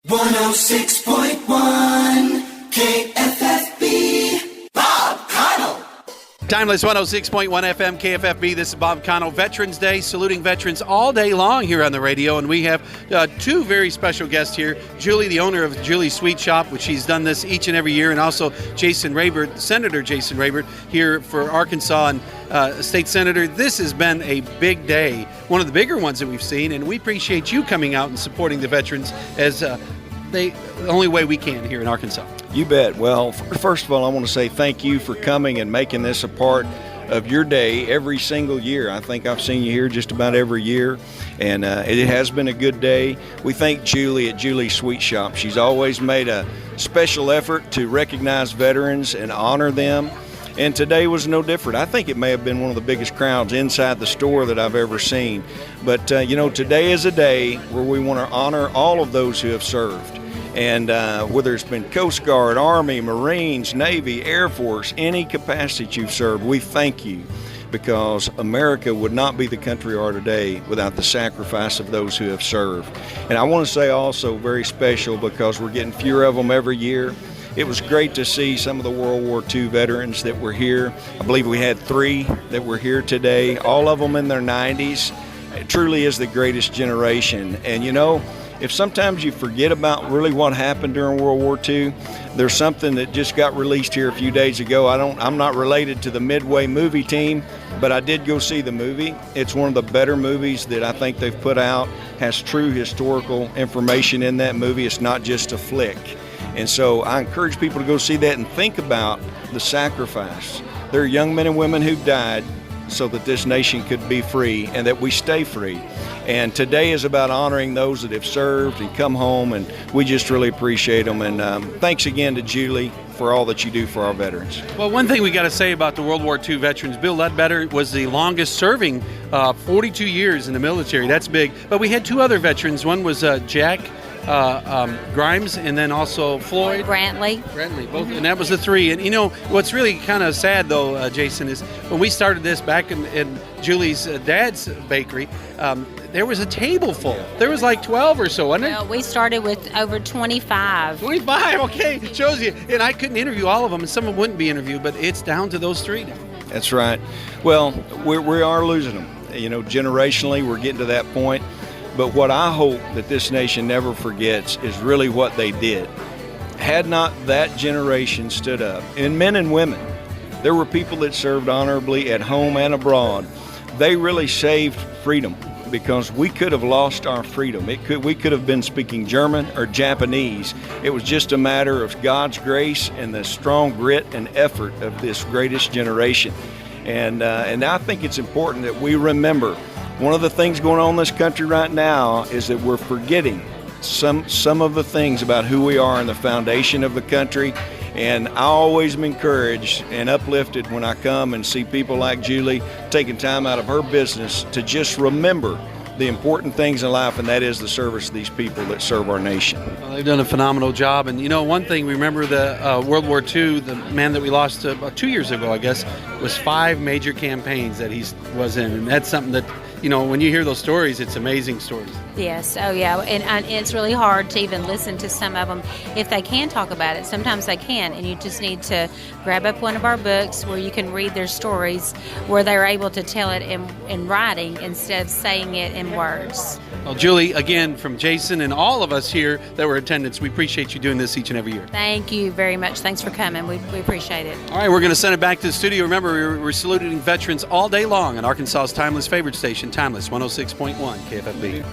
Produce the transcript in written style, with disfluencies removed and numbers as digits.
106.1 KFFB, Bob Connell. Timeless 106.1 FM KFFB. This is Bob Connell. Veterans Day, saluting veterans all day long here on the radio. And we have two very special guests here. Julie, the owner of Julie's Sweet Shop, which she's done this each and every year. And also Jason Rapert, Senator Jason Rapert, here for Arkansas and State Senator. This has been a big day, one of the bigger ones that we've seen. And we appreciate you coming out and supporting the veterans as the only way we can here in Arkansas. You bet. Well, first of all, I want to say thank you for coming and making this a part of your day every single year. I think I've seen you here just about every year, and it has been a good day. We thank Julie at Julie's Sweet Shop. She's always made a special effort to recognize veterans and honor them, and today was no different. I think it may have been one of the biggest crowds inside the store that I've ever seen. But, today is a day where we want to honor all of those who have served. And whether it's been Coast Guard, Army, Marines, Navy, Air Force, any capacity that you've served, we thank you, because America would not be the country we are today without the sacrifice of those who have served. And I want to say also very special, because we're getting fewer of them every year. It was great to see some of the World War II veterans that were here. I believe we had 3 that were here today, all of them in their 90s. It truly is the greatest generation. And if sometimes you forget about really what happened during World War II, there's something that just got released here a few days ago. I'm not related to the Midway movie team, but I did go see the movie. It's one of the better movies that I think they've put out. Has true historical information in that movie. It's not just a flick. And so I encourage people to go see that and think about the sacrifice. There are young men and women who died so that this nation could be free and that we stay free. And today is about honoring those that have served and come home, and we just really appreciate them. And thanks again to Julie for all that you do for our veterans. Well, one thing we got to say about the World War II veterans, Bill Ledbetter was the longest serving, 42 years in the military. That's big. But we had 2 other veterans. One was Jack Grimes, and then also Floyd Brantley, both, and that was the 3. And what's really kind of sad though, Jason, is when we started this back in Julie's dad's bakery, there was a table full. There was like 12 or so, wasn't it? Well, we started with over 25. 25, okay, it shows you. And I couldn't interview all of them, and some of them wouldn't be interviewed, but it's down to those 3 now. That's right. Well, we are losing them. Generationally, we're getting to that point. But what I hope that this nation never forgets is really what they did. Had not that generation stood up, and men and women, there were people that served honorably at home and abroad. They really saved freedom, because we could have lost our freedom. We could have been speaking German or Japanese. It was just a matter of God's grace and the strong grit and effort of this greatest generation. And I think it's important that we remember. One of the things going on in this country right now is that we're forgetting some of the things about who we are and the foundation of the country. And I always am encouraged and uplifted when I come and see people like Julie taking time out of her business to just remember the important things in life, and that is the service of these people that serve our nation. Well, they've done a phenomenal job. And one thing, remember the World War II, the man that we lost about 2 years ago, I guess, was 5 major campaigns that he was in. And that's something that, when you hear those stories, it's amazing stories. Yes, oh yeah, and it's really hard to even listen to some of them. If they can talk about it, sometimes they can, and you just need to grab up one of our books where you can read their stories, where they're able to tell it in writing instead of saying it in words. Well, Julie, again, from Jason and all of us here that were in attendance, we appreciate you doing this each and every year. Thank you very much. Thanks for coming. We appreciate it. All right, we're going to send it back to the studio. Remember, we're saluting veterans all day long on Arkansas's Timeless favorite station, Timeless 106.1 KFFB.